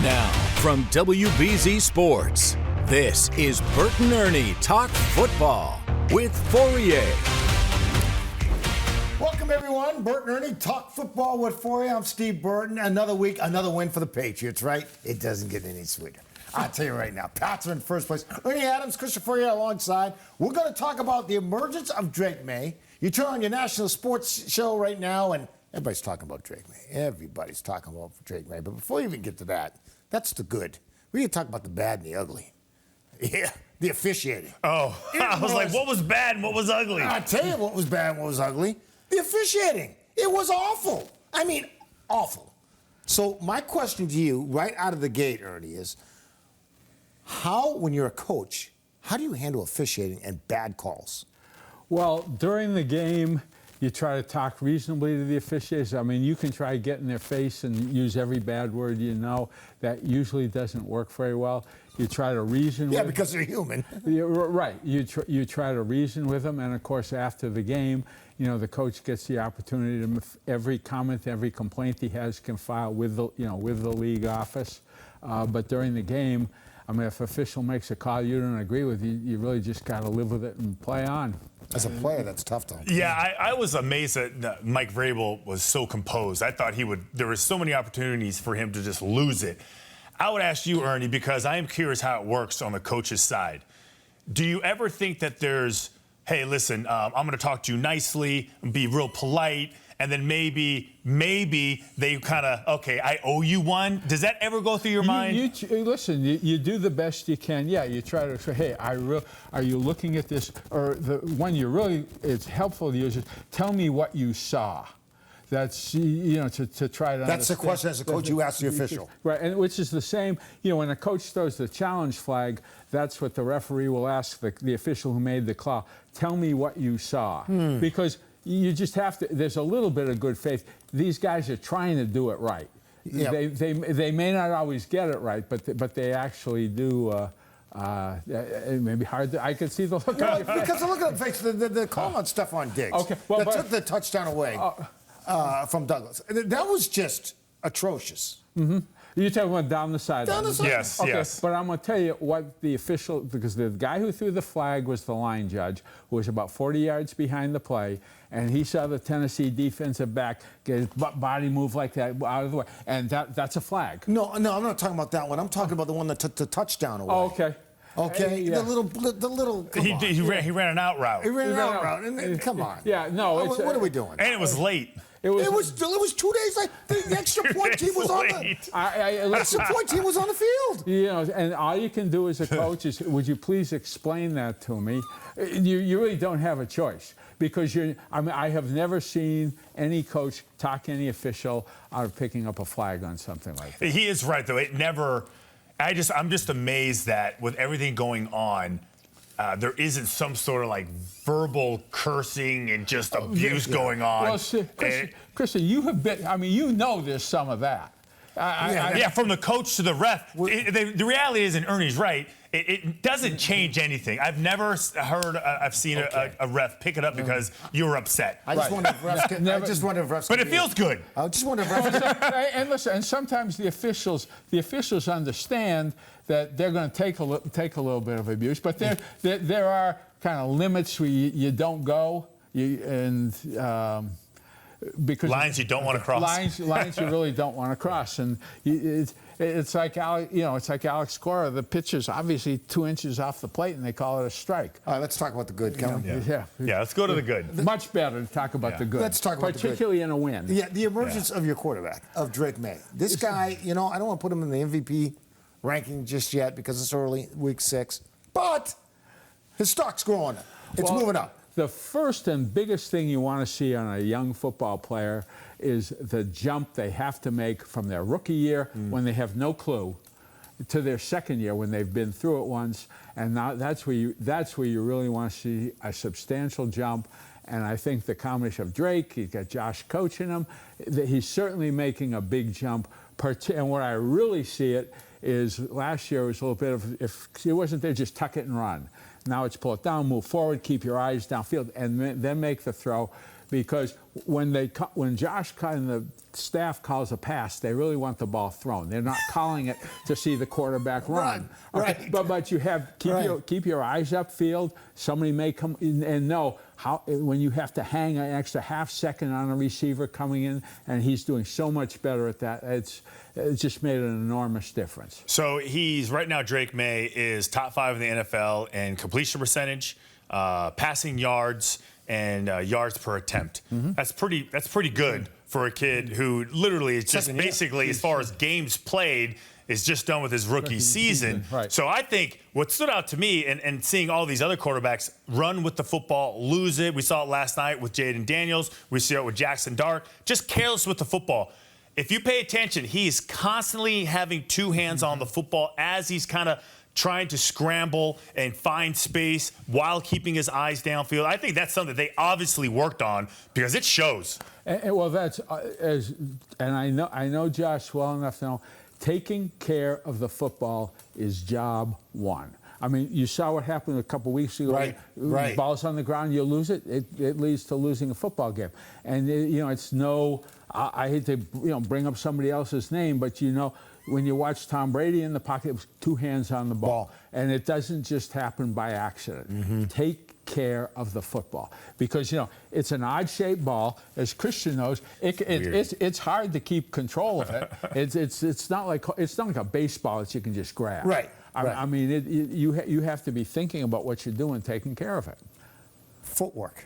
Now, from WBZ Sports, this is Burton Ernie Talk Football with Fauria. Welcome, everyone. Burton Ernie Talk Football with Fauria. I'm Steve Burton. Another week, another win for the Patriots, right? It doesn't get any sweeter. I'll tell you right now. Pats are in first place. Ernie Adams, Christopher Fauria alongside. We're going to talk about the emergence of Drake Maye. You turn on your national sports show right now, and everybody's talking about Drake Maye. Everybody's talking about Drake Maye. But before we even get to that, that's the good. We need to talk about the bad and the ugly. Yeah, the officiating. Oh, I was like, what was bad and what was ugly? I'll tell you what was bad and what was ugly. The officiating. It was awful. I mean, awful. So my question to you right out of the gate, Ernie, is how, when you're a coach, how do you handle officiating and bad calls? Well, during the game, you try to talk reasonably to the officiators. I mean, you can try to get in their face and use every bad word you know. That usually doesn't work very well. You try to reason with them. Yeah, because they're human. Right. You try to reason with them, and of course, after the game, you know, the coach gets the opportunity to every comment, every complaint he has can file with the league office. But during the game, I mean, if an official makes a call you don't agree with, you really just got to live with it and play on. As a player, that's tough, though. Yeah, I was amazed that Mike Vrabel was so composed. I thought there were so many opportunities for him to just lose it. I would ask you, Ernie, because I am curious how it works on the coach's side. Do you ever think that there's, hey, listen, I'm going to talk to you nicely, be real polite, and then maybe they kind of, okay, I owe you one? Does that ever go through your mind? Listen, you do the best you can. Yeah, you try to say, hey, are you looking at this? Or the one it's helpful to use is, tell me what you saw. That's, to try to That's the question as a coach you ask the official. Right, and which is the same, when a coach throws the challenge flag, that's what the referee will ask the official who made the call. Tell me what you saw. Because you just have to, there's a little bit of good faith. These guys are trying to do it right. Yep. They may not always get it right, but they actually do. It may be hard. I can see the look on your face. Because the look on the face, the call on Stephon Diggs, okay, that took the touchdown away from Douglas. That was just atrocious. Mm-hmm. You're talking about down the sideline? Down the sideline. Yes, okay, yes. But I'm going to tell you what the official, because the guy who threw the flag was the line judge, who was about 40 yards behind the play, and he saw the Tennessee defensive back get his body move like that out of the way, and that's a flag. No, I'm not talking about that one. I'm talking about the one that took the touchdown away. Oh, okay. Okay, yeah. the little. He ran an out route. He ran an out route. And come on. Yeah, no. What are we doing? And it was late. It was 2 days late. The extra point team was on the extra point team was on the field. And all you can do as a coach is, would you please explain that to me? You really don't have a choice, because I have never seen any coach talk any official out of picking up a flag on something like that. He is right, though. It never. I'm just amazed that with everything going on, there isn't some sort of verbal cursing and just abuse going on. Well, Christian, you have been. I mean, there's some of that. From the coach to the ref. The reality is, and Ernie's right, it doesn't change anything. I've never heard, I've seen a ref pick it up because you were upset. I just wonder if refs. But it feels good. I just wonder if refs. And listen, and sometimes the officials understand that they're going to take a little bit of abuse, but there are kind of limits where you don't go, because lines you don't want to cross. Lines you really don't want to cross, and it's like Alex Cora. The pitcher's obviously 2 inches off the plate, and they call it a strike. All right, let's talk about the good, Kevin. Yeah, let's go to the good. Much better to talk about the good. Let's talk about particularly in a win. Yeah, the emergence of your quarterback, of Drake Maye. This guy, I don't want to put him in the MVP ranking just yet because it's early, week 6, but his stock's growing. It's moving up. The first and biggest thing you want to see on a young football player is the jump they have to make from their rookie year when they have no clue to their second year when they've been through it once, and now that's where you really want to see a substantial jump. And I think the combination of Drake, he's got Josh coaching him, he's certainly making a big jump. And where I really see it is last year was a little bit of, if he wasn't there, just tuck it and run. Now it's pull it down, move forward, keep your eyes downfield, and then make the throw. because when Josh and the staff calls a pass, they really want the ball thrown. They're not calling it to see the quarterback run. Right. But you have keep your eyes upfield. Somebody may come in and know how when you have to hang an extra half second on a receiver coming in, and he's doing so much better at that. It's just made an enormous difference. So he's right now. Drake Maye is top 5 in the NFL in completion percentage, passing yards, and yards per attempt. That's pretty good for a kid who literally is just basically, as far as games played, is just done with his rookie season. Right. So I think what stood out to me, and seeing all these other quarterbacks run with the football, lose it. We saw it last night with Jaden Daniels. We see it with Jackson Dart. Just careless with the football. If you pay attention, he's constantly having 2 hands on the football as he's kind of trying to scramble and find space while keeping his eyes downfield. I think that's something they obviously worked on because it shows. Well, that's and I know Josh well enough to know taking care of the football is job one. I mean, you saw what happened a couple weeks ago. Right. Ball's on the ground, you lose it. It leads to losing a football game. And it's no. I hate to bring up somebody else's name, but when you watch Tom Brady in the pocket, it was 2 hands on the ball. And it doesn't just happen by accident. Take care of the football because it's an odd-shaped ball. As Christian knows, it's hard to keep control of it. It's not like a baseball that you can just grab. Right. I mean, you have to be thinking about what you're doing, taking care of it. Footwork.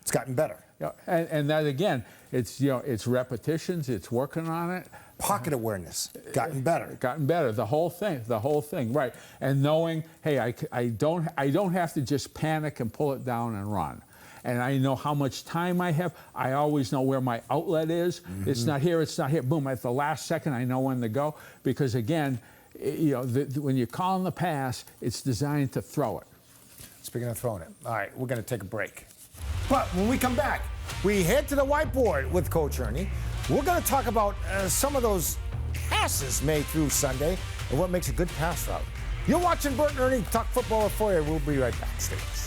It's gotten better. And that again, it's repetitions. It's working on it. Pocket awareness, gotten better. Gotten better. The whole thing, right? And knowing, hey, I don't have to just panic and pull it down and run. And I know how much time I have. I always know where my outlet is. It's not here. It's not here. Boom! At the last second, I know when to go. Because again, when you're calling the pass, it's designed to throw it. Speaking of throwing it, all right, we're going to take a break. But when we come back, we head to the whiteboard with Coach Ernie. We're going to talk about some of those passes made through Sunday and what makes a good pass route. You're watching Burton Ernie talk football with Fauria. We'll be right back. Stay with us.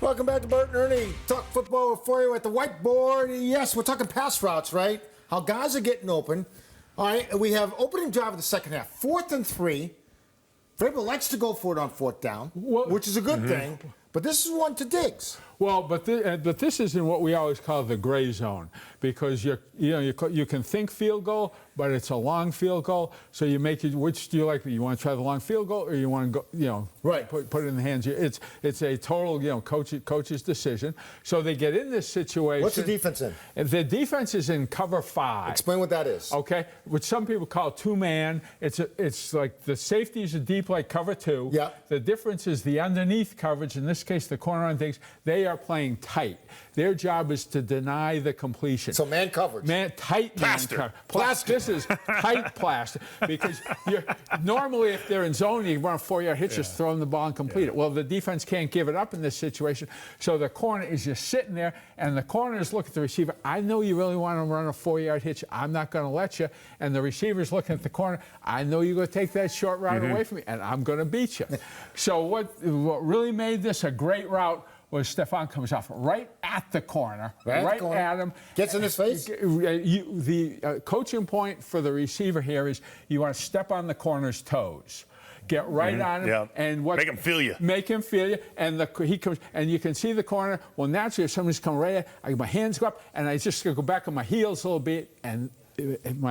Welcome back to Burton Ernie. Talk football for you at the whiteboard. Yes, we're talking pass routes, right? How guys are getting open. All right, we have opening drive of the second half. 4th and 3. Vrabel likes to go for it on 4th down, which is a good thing. But this is one to Diggs. Well, but this is in what we always call the gray zone because you can think field goal, but it's a long field goal. So you make it. Which do you like? You want to try the long field goal, or you want to go? Put it in the hands. It's a total coach's decision. So they get in this situation. What's the defense in? The defense is in cover 5. Explain what that is. Okay, which some people call 2-man. It's like the safeties are deep like cover 2. Yeah. The difference is the underneath coverage. In this case, the corner on Diggs. They are playing tight. Their job is to deny the completion. So man coverage. Tight plaster. Man plaster. This is tight plaster because normally if they're in zone, you run a 4-yard hitch, just throw them the ball and complete it. Well, the defense can't give it up in this situation, so the corner is just sitting there, and the corners look at the receiver. I know you really want to run a 4-yard hitch. I'm not going to let you. And the receiver's looking at the corner. I know you're going to take that short route away from me, and I'm going to beat you. So what really made this a great route was Stefan comes off right at the corner, right at him. Gets in his face? The coaching point for the receiver here is you want to step on the corner's toes. Get right on him and make him feel you. Make him feel you, and he comes, and you can see the corner. Well, naturally, if somebody's coming right at, my hands go up, and I just go back on my heels a little bit, and and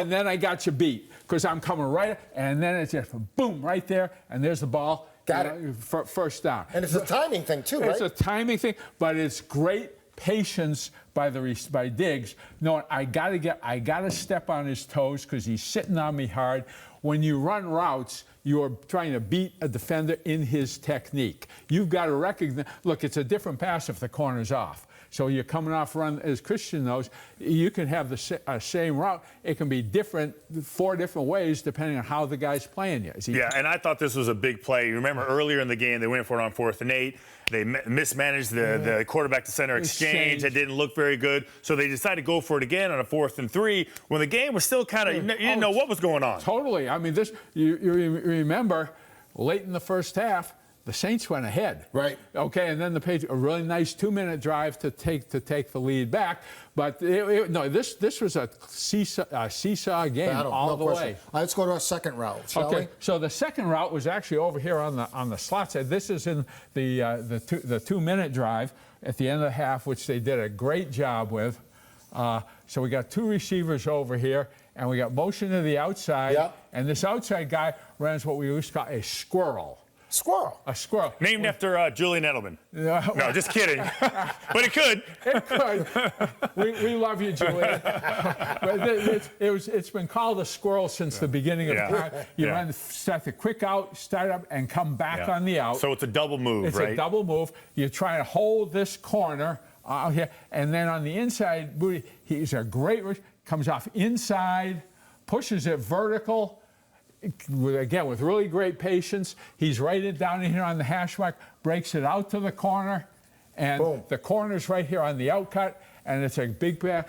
then I got you beat because I'm coming right, and then it's just boom right there, and there's the ball. Got it. First down. And it's a timing thing too, right? It's a timing thing, but it's great patience by Diggs, knowing I gotta step on his toes because he's sitting on me hard. When you run routes, you're trying to beat a defender in his technique. You've got to recognize. Look, it's a different pass if the corner's off. So you're coming off run, as Christian knows, you can have the same route. It can be different, 4 different ways, depending on how the guy's playing you. Yeah, and I thought this was a big play. You remember earlier in the game, they went for it on 4th and 8. They mismanaged the quarterback to center exchange. It didn't look very good. So they decided to go for it again on a 4th and 3 when the game was still kind of, you didn't know what was going on. Totally. I mean, you remember late in the first half, the Saints went ahead. Right. Okay, and then the Patriots, a really nice 2-minute drive to take the lead back. But this was a seesaw game all the way. All right, let's go to our second route, shall we? So the second route was actually over here on the slot side. This is in the 2-minute drive at the end of the half, which they did a great job with. So we got 2 receivers over here, and we got motion to the outside. Yep. And this outside guy runs what we used to call a squirrel. Squirrel. A squirrel. Named after Julian Edelman. No, just kidding. But it could. It could. We love you, Julian. But it's been called a squirrel since the beginning of time. You run, start the quick out, start up, and come back on the out. So it's a double move, right? It's a double move. You try to hold this corner out here, and then on the inside, Booty, he's a great, comes off inside, pushes it vertical. Again, with really great patience, he's right down in here on the hash mark, breaks it out to the corner, and boom. The corner's right here on the outcut, and it's a big pass.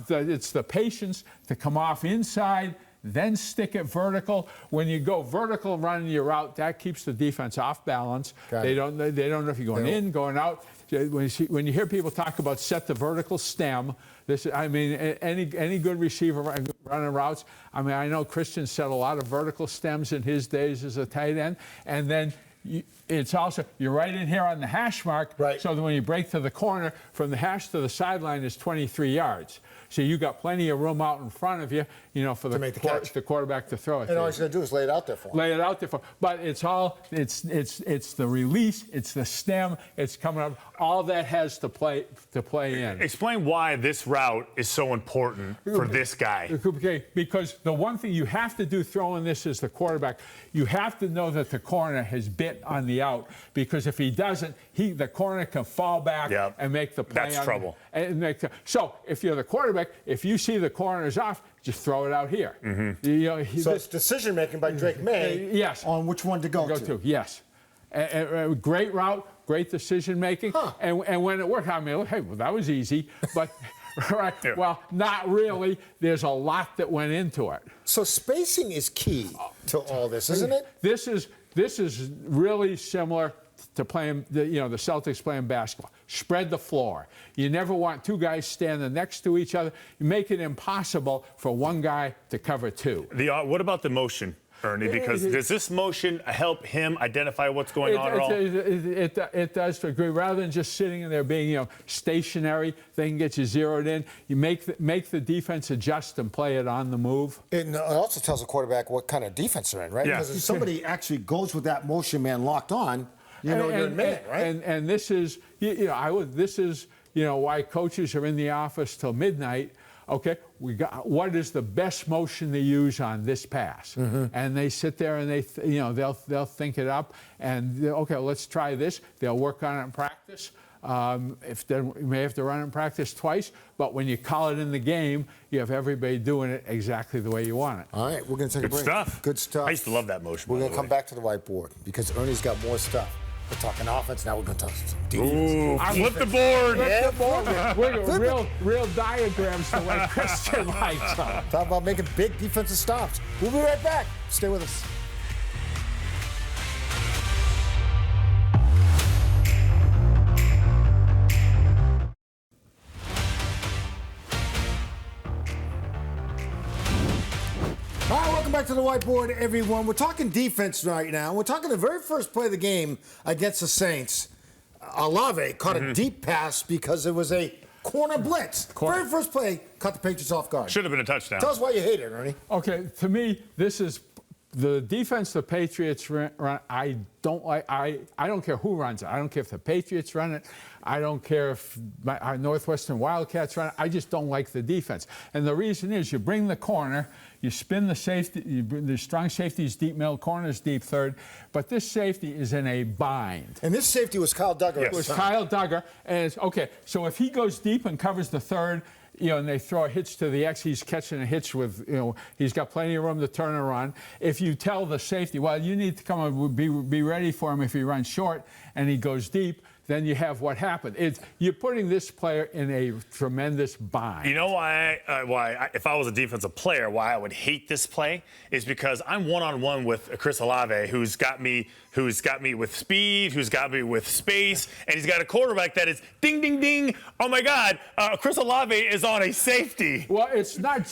It's the patience to come off inside, then stick it vertical. When you go vertical running your route, that keeps the defense off balance. They don't know if you're going in, going out. When you hear people talk about set the vertical stem, any good receiver running routes. I mean, I know Christian set a lot of vertical stems in his days as a tight end, and then it's also you're right in here on the hash mark. Right. So that when you break to the corner, from the hash to the sideline is 23 yards. So you got plenty of room out in front of you, for the quarterback to throw it. And all he's going to do is lay it out there for him. Lay it out there for him. But it's the release, it's the stem, it's coming up. All that has to play in. Explain why this route is so important for this guy. Okay, because the one thing you have to do throwing this as the quarterback, you have to know that the corner has bit on the out, because if he doesn't, the corner can fall back and make the play. That's trouble. So if you're the quarterback, if you see the corner's off, just throw it out here. Mm-hmm. So it's decision making by Drake Maye. Yes. On which one to go to. Yes. Great route, great decision making, and when it worked, I mean, hey, well, that was easy, but. Right. Yeah. Well, not really. There's a lot that went into it. So spacing is key to all this, isn't it? This is really similar to playing the Celtics playing basketball. Spread the floor. You never want 2 guys standing next to each other. You make it impossible for one guy to cover 2. What about the motion, Ernie? Because does this motion help him identify what's going on at all? It does to agree. Rather than just sitting in there being stationary, they can get you zeroed in. You make the defense adjust and play it on the move. It also tells the quarterback what kind of defense they're in, right? Yeah. Because if somebody actually goes with that motion man locked on, you're in a minute, right? And this is why coaches are in the office till midnight. Okay, what is the best motion to use on this pass? Mm-hmm. And they sit there and they'll think it up, and okay, let's try this. They'll work on it in practice. You may have to run it in practice twice, but when you call it in the game, you have everybody doing it exactly the way you want it. All right, we're going to take a break. Good stuff. I used to love that motion. We're going to come back to the whiteboard because Ernie's got more stuff. We're talking offense, now we're going to talk defense. Flip the board. Flip the board. We're real diagrams the way Christian likes them. Talk about making big defensive stops. We'll be right back. Stay with us. All right, welcome back to the whiteboard, everyone. We're talking defense right now. We're talking the very first play of the game against the Saints. Olave caught a deep pass because it was a corner blitz. Very first play, caught the Patriots off guard. Should have been a touchdown. Tell us why you hate it, Ernie. Okay, to me, this is The defense the Patriots run, I don't like. I don't care who runs it. I don't care if the Patriots run it. I don't care if our Northwestern Wildcats run it. I just don't like the defense. And the reason is you bring the corner, you spin the safety, the strong safety is deep middle, corner's deep third, but this safety is in a bind. And this safety was Kyle Duggar. Yes. It was Kyle Duggar. And it's, okay, so if he goes deep and covers the third, and they throw a hitch to the X, he's catching a hitch with, he's got plenty of room to turn and run. If you tell the safety, well, you need to come and be ready for him if he runs short and he goes deep, then you have what happened. You're putting this player in a tremendous bind. You know why if I was a defensive player, why I would hate this play is because I'm one-on-one with Chris Olave, who's got me with speed, who's got me with space, and he's got a quarterback that is ding, ding, ding. Oh my God, Chris Olave is on a safety. Well, it's not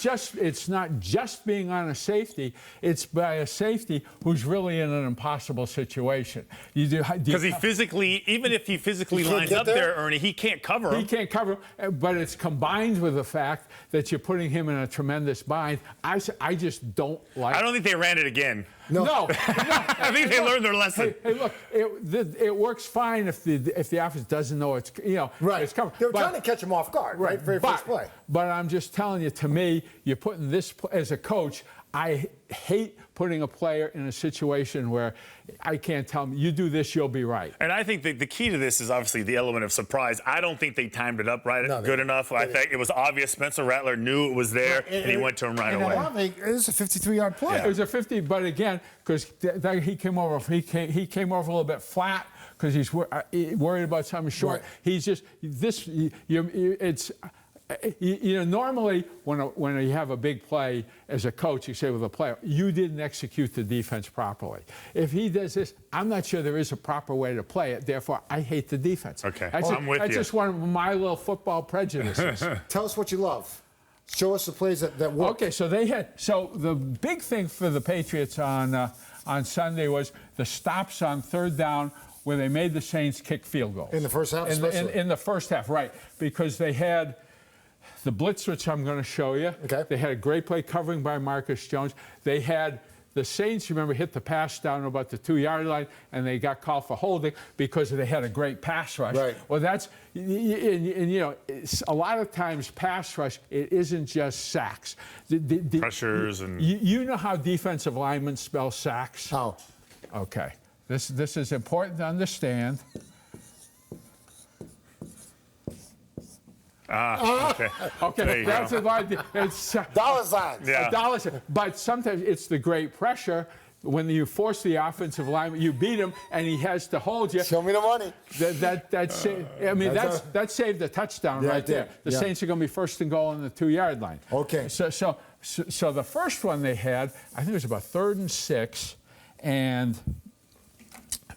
just being on a safety. It's by a safety who's really in an impossible situation. Because he physically, even if he physically lines up there, Ernie, he can't cover him. He can't cover him, but it's combined with the fact that you're putting him in a tremendous bind. I just don't like. I don't think they ran it again. No. I think they learned their lesson. Hey, look, it works fine if the offense doesn't know it's Right. it's coming. They were trying to catch him off guard, right? Very first play. But I'm just telling you, to me, you're putting this as a coach. I hate putting a player in a situation where I can't tell him, you do this, you'll be right. And I think the key to this is obviously the element of surprise. I don't think they timed it up good enough. I think it was obvious Spencer Rattler knew it was there, and he went to him right away. It was a 53-yard play. Yeah. It was a 50, but again, because he came over a little bit flat because he's worried about something short. Right. He's just it's. Normally when you have a big play as a coach, you say with a player, you didn't execute the defense properly. If he does this, I'm not sure there is a proper way to play it. Therefore, I hate the defense. Okay, I'm with you. That's just one of my little football prejudices. Tell us what you love. Show us the plays that work. Okay, so the big thing for the Patriots on Sunday was the stops on third down where they made the Saints kick field goals. In the first half, in the first half, right? Because they had the blitz, which I'm going to show you. Okay. They had a great play covering by Marcus Jones. They had the Saints, remember, hit the pass down about the 2-yard line, and they got called for holding because they had a great pass rush. Right. Well, that's a lot of times pass rush. It isn't just sacks. Pressures and. You know how defensive linemen spell sacks? How? Okay. This is important to understand. Okay. Okay, that's it's dollar signs. Yeah. Dollar sign. But sometimes it's the great pressure when you force the offensive lineman, you beat him, and he has to hold you. Show me the money. That saved the touchdown right there. The Saints are going to be first and goal on the 2-yard line. Okay. So the first one they had, I think it was about 3rd and 6, and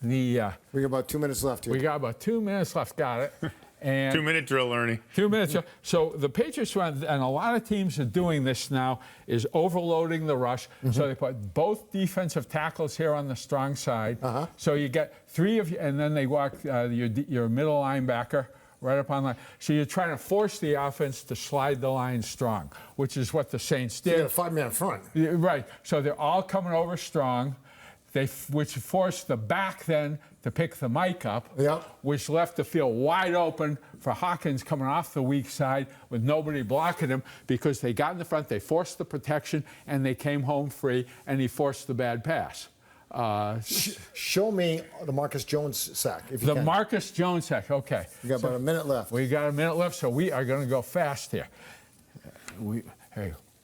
we got about 2 minutes left here. We got about 2 minutes left. Got it. And 2-minute drill, Ernie. 2 minutes. So the Patriots run, and a lot of teams are doing this now, is overloading the rush. Mm-hmm. So they put both defensive tackles here on the strong side. Uh-huh. So you get 3 of you, and then they walk your middle linebacker right up on the line. So you're trying to force the offense to slide the line strong, which is what the Saints did. You got a 5-man front. Right. So they're all coming over strong. Which forced the back then to pick the mic up, which left the field wide open for Hawkins coming off the weak side with nobody blocking him because they got in the front, they forced the protection, and they came home free, and he forced the bad pass. Show me the Marcus Jones sack, if you can. Marcus Jones sack, okay. We got about a minute left. We got a minute left, so we are going to go fast here.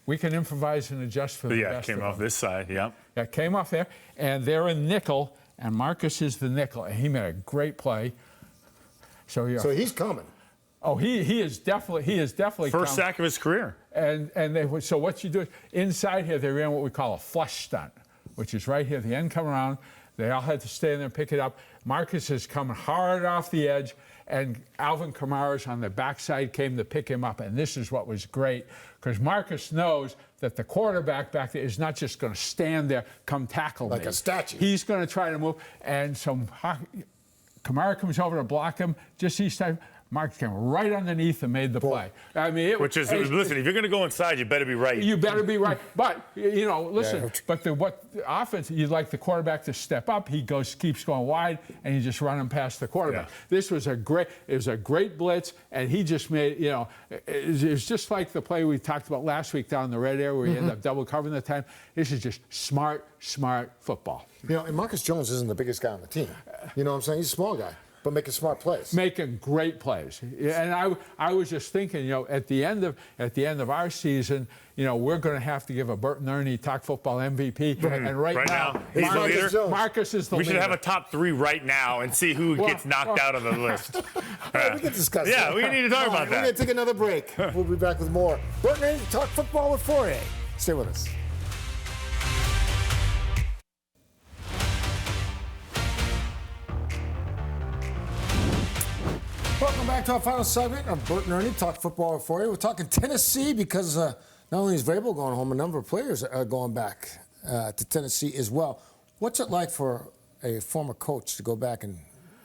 We can improvise and adjust for the best. Yeah, came off this side, yeah. Yeah, came off there, and they're in nickel, and Marcus is the nickel, and he made a great play. So he's coming. Oh, he is definitely first sack of his career. So what you do is inside here they ran what we call a flush stunt, which is right here, the end come around. They all had to stay in there and pick it up. Marcus is coming hard off the edge, and Alvin Kamara's on the backside came to pick him up. And this is what was great, because Marcus knows that the quarterback back there is not just going to stand there, come tackle me. Like a statue. He's going to try to move. And so Kamara comes over to block him. Just each time, Marcus came right underneath and made the play. I mean, listen, if you're going to go inside, you better be right. You better be right. But, listen, but the offense, you'd like the quarterback to step up. He keeps going wide, and you just run him past the quarterback. Yeah. This was a great blitz, and he just made, it was just like the play we talked about last week down in the red area where he ended up double covering the time. This is just smart football. And Marcus Jones isn't the biggest guy on the team. You know what I'm saying? He's a small guy, but making smart plays. Making great plays. And I was just thinking, at the end of our season, we're going to have to give a Burton Ernie Talk Football MVP. And right now he's the leader. Marcus is the leader. We should have a top 3 right now and see who gets knocked out of the list. We can discuss that. Yeah, we need to talk about that. We're going to take another break. We'll be back with more Burton Ernie Talk Football with Fauria. Stay with us. Welcome back to our final segment of Burton Ernie Talk Football with Fauria. We're talking Tennessee because not only is Vrabel going home, a number of players are going back to Tennessee as well. What's it like for a former coach to go back and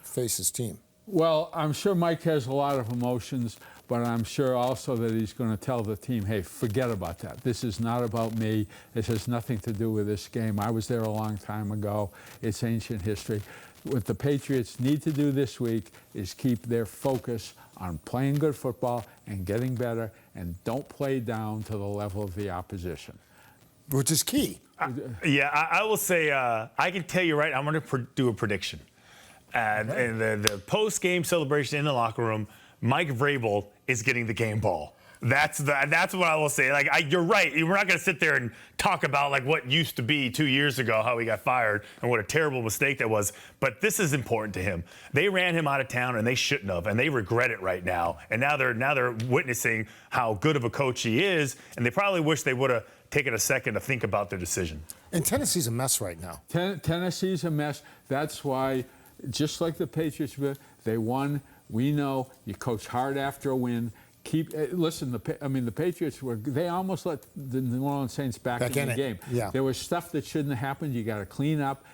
face his team? Well, I'm sure Mike has a lot of emotions, but I'm sure also that he's going to tell the team, hey, forget about that. This is not about me. This has nothing to do with this game. I was there a long time ago. It's ancient history. What the Patriots need to do this week is keep their focus on playing good football and getting better, and don't play down to the level of the opposition. Which is key. I will say, I can tell you right, I'm going to do a prediction. And the post-game celebration in the locker room, Mike Vrabel is getting the game ball. That's what I will say. You're right. We're not going to sit there and talk about what used to be 2 years ago, how he got fired, and what a terrible mistake that was. But this is important to him. They ran him out of town, and they shouldn't have, and they regret it right now. And now they're witnessing how good of a coach he is, and they probably wish they would have taken a second to think about their decision. And Tennessee's a mess right now. Tennessee's a mess. That's why, just like the Patriots, they won. We know you coach hard after a win. The Patriots they almost let the New Orleans Saints back in the game. Yeah. There was stuff that shouldn't have happened. You got to clean up,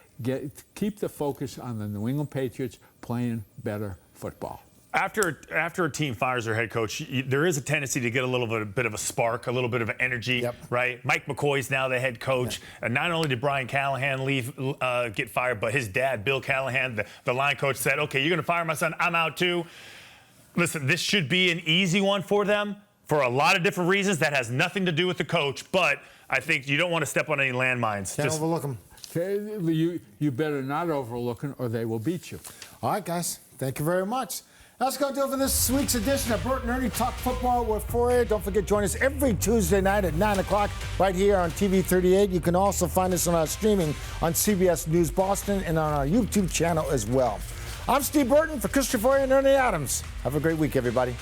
keep the focus on the New England Patriots playing better football. After a team fires their head coach, there is a tendency to get a little bit of a spark, a little bit of energy, right? Mike McCoy's now the head coach. And not only did Brian Callahan get fired, but his dad, Bill Callahan, the line coach, said, okay, you're going to fire my son, I'm out too. Listen, this should be an easy one for them for a lot of different reasons. That has nothing to do with the coach, but I think you don't want to step on any landmines. Can't overlook them. Okay, you better not overlook them or they will beat you. All right, guys. Thank you very much. That's going to do it for this week's edition of Burton Ernie Talk Football with Fauria. Don't forget, join us every Tuesday night at 9 o'clock right here on TV 38. You can also find us on our streaming on CBS News Boston and on our YouTube channel as well. I'm Steve Burton for Christopher Fauria and Ernie Adams. Have a great week, everybody.